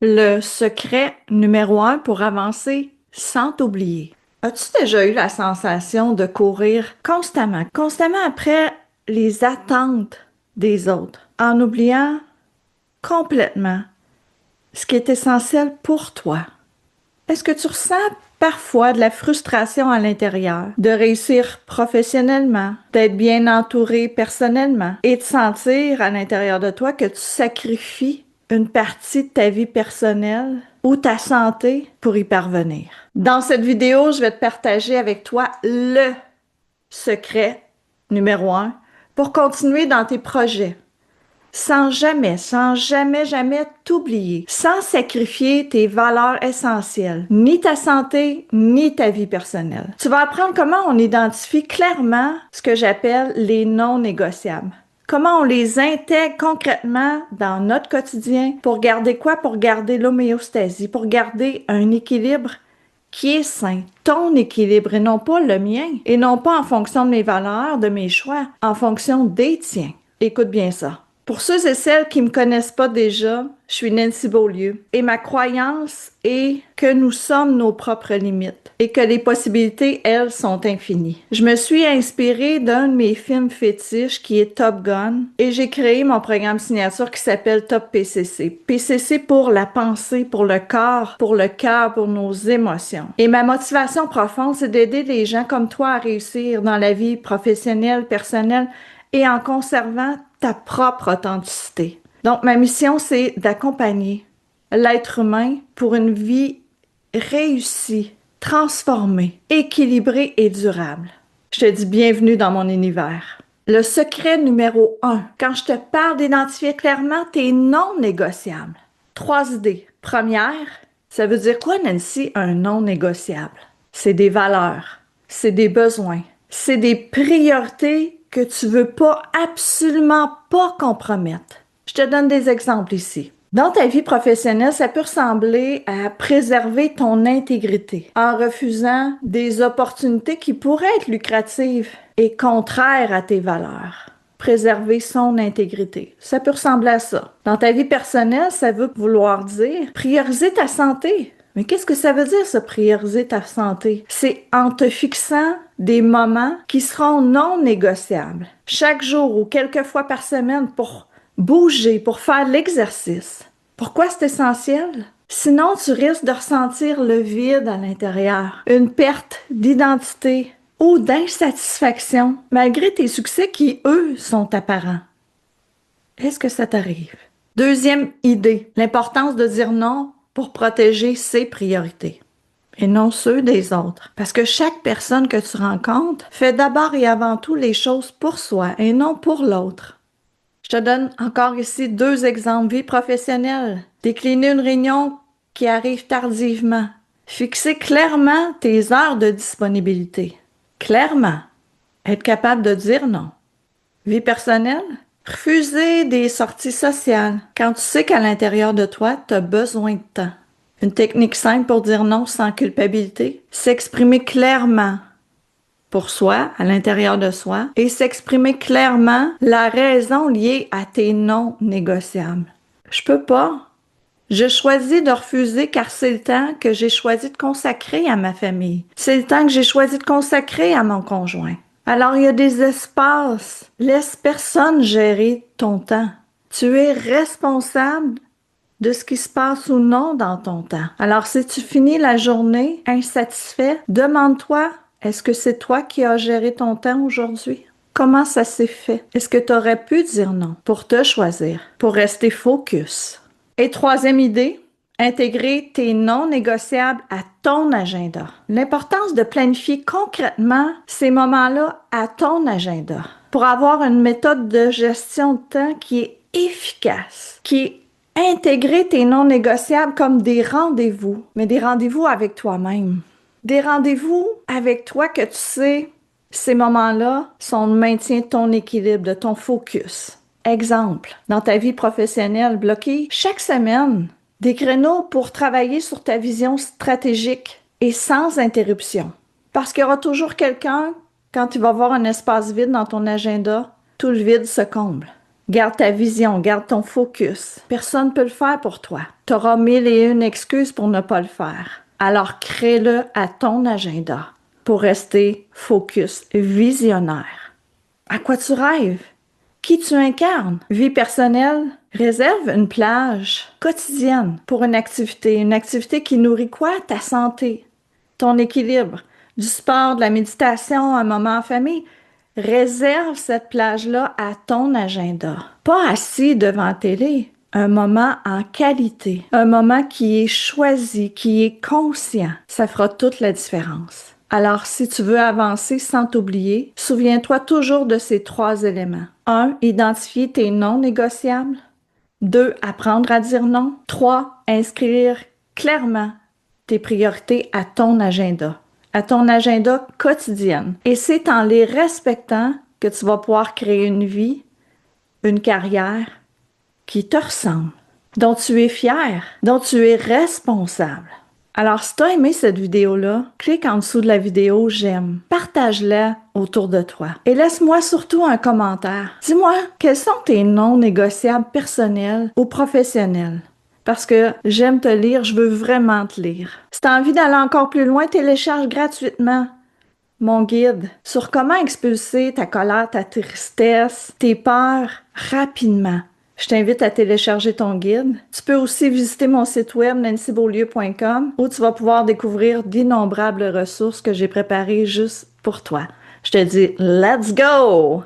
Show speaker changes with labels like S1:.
S1: Le secret numéro un pour avancer sans t'oublier. As-tu déjà eu la sensation de courir constamment après les attentes des autres, en oubliant complètement ce qui est essentiel pour toi? Est-ce que tu ressens parfois de la frustration à l'intérieur, de réussir professionnellement, d'être bien entouré personnellement et de sentir à l'intérieur de toi que tu sacrifies une partie de ta vie personnelle ou ta santé pour y parvenir? Dans cette vidéo, je vais te partager avec toi le secret numéro un pour continuer dans tes projets sans jamais t'oublier, sans sacrifier tes valeurs essentielles, ni ta santé, ni ta vie personnelle. Tu vas apprendre comment on identifie clairement ce que j'appelle les non négociables. Comment on les intègre concrètement dans notre quotidien pour garder quoi? Pour garder l'homéostasie, pour garder un équilibre qui est sain, ton équilibre et non pas le mien, et non pas en fonction de mes valeurs, de mes choix, en fonction des tiens. Écoute bien ça. Pour ceux et celles qui ne me connaissent pas déjà, je suis Nancy Beaulieu et ma croyance est que nous sommes nos propres limites et que les possibilités, elles, sont infinies. Je me suis inspirée d'un de mes films fétiches qui est Top Gun et j'ai créé mon programme signature qui s'appelle Top PCC. PCC pour la pensée, pour le corps, pour le cœur, pour nos émotions. Et ma motivation profonde, c'est d'aider les gens comme toi à réussir dans la vie professionnelle, personnelle et en conservant ta propre authenticité. Donc, ma mission, c'est d'accompagner l'être humain pour une vie réussie, transformée, équilibrée et durable. Je te dis bienvenue dans mon univers. Le secret numéro un, quand je te parle d'identifier clairement tes non négociables. 3 idées. Première, ça veut dire quoi, Nancy, un non négociable? C'est des valeurs, c'est des besoins, c'est des priorités que tu veux absolument pas compromettre. Je te donne des exemples ici. Dans ta vie professionnelle, ça peut ressembler à préserver ton intégrité en refusant des opportunités qui pourraient être lucratives et contraires à tes valeurs. Préserver son intégrité. Ça peut ressembler à ça. Dans ta vie personnelle, ça veut vouloir dire prioriser ta santé. Mais qu'est-ce que ça veut dire, ça, prioriser ta santé? C'est en te fixant des moments qui seront non négociables. Chaque jour ou quelques fois par semaine pour bouger, pour faire l'exercice. Pourquoi c'est essentiel? Sinon, tu risques de ressentir le vide à l'intérieur, une perte d'identité ou d'insatisfaction, malgré tes succès qui, eux, sont apparents. Est-ce que ça t'arrive? Deuxième idée, l'importance de dire non pour protéger ses priorités et non ceux des autres. Parce que chaque personne que tu rencontres fait d'abord et avant tout les choses pour soi et non pour l'autre. Je te donne encore ici 2 exemples. Vie professionnelle. Décliner une réunion qui arrive tardivement. Fixer clairement tes heures de disponibilité. Clairement. Être capable de dire non. Vie personnelle. Refuser des sorties sociales quand tu sais qu'à l'intérieur de toi, tu as besoin de temps. Une technique simple pour dire non sans culpabilité, s'exprimer clairement pour soi, à l'intérieur de soi, et s'exprimer clairement la raison liée à tes non négociables. Je peux pas. Je choisis de refuser car c'est le temps que j'ai choisi de consacrer à ma famille. C'est le temps que j'ai choisi de consacrer à mon conjoint. Alors, il y a des espaces. Laisse personne gérer ton temps. Tu es responsable de ce qui se passe ou non dans ton temps. Alors, si tu finis la journée insatisfait, demande-toi, est-ce que c'est toi qui as géré ton temps aujourd'hui? Comment ça s'est fait? Est-ce que tu aurais pu dire non pour te choisir, pour rester focus? Et troisième idée, intégrer tes non négociables à ton agenda. L'importance de planifier concrètement ces moments-là à ton agenda pour avoir une méthode de gestion de temps qui est efficace, qui est intégrer tes non négociables comme des rendez-vous, mais des rendez-vous avec toi-même. Des rendez-vous avec toi que tu sais, ces moments-là sont le maintien de ton équilibre, de ton focus. Exemple, dans ta vie professionnelle, bloquer chaque semaine des créneaux pour travailler sur ta vision stratégique et sans interruption. Parce qu'il y aura toujours quelqu'un, quand il va voir un espace vide dans ton agenda, tout le vide se comble. Garde ta vision, garde ton focus. Personne ne peut le faire pour toi. Tu auras 1001 excuses pour ne pas le faire. Alors crée-le à ton agenda pour rester focus, visionnaire. À quoi tu rêves? Qui tu incarnes? Vie personnelle? Réserve une plage quotidienne pour une activité qui nourrit quoi? Ta santé, ton équilibre, du sport, de la méditation, un moment en famille. Réserve cette plage-là à ton agenda. Pas assis devant la télé. Un moment en qualité. Un moment qui est choisi, qui est conscient. Ça fera toute la différence. Alors, si tu veux avancer sans t'oublier, souviens-toi toujours de ces 3 éléments. 1. Identifier tes non négociables. 2. Apprendre à dire non. 3. Inscrire clairement tes priorités à ton agenda quotidienne. Et c'est en les respectant que tu vas pouvoir créer une vie, une carrière qui te ressemble, dont tu es fier, dont tu es responsable. Alors, si tu as aimé cette vidéo-là, clique en dessous de la vidéo «J'aime». Partage-la autour de toi. Et laisse-moi surtout un commentaire. Dis-moi, quels sont tes non négociables personnels ou professionnels? Parce que j'aime te lire, je veux vraiment te lire. Si tu as envie d'aller encore plus loin, télécharge gratuitement mon guide sur comment expulser ta colère, ta tristesse, tes peurs rapidement. Je t'invite à télécharger ton guide. Tu peux aussi visiter mon site web nancybeaulieu.com où tu vas pouvoir découvrir d'innombrables ressources que j'ai préparées juste pour toi. Je te dis, let's go!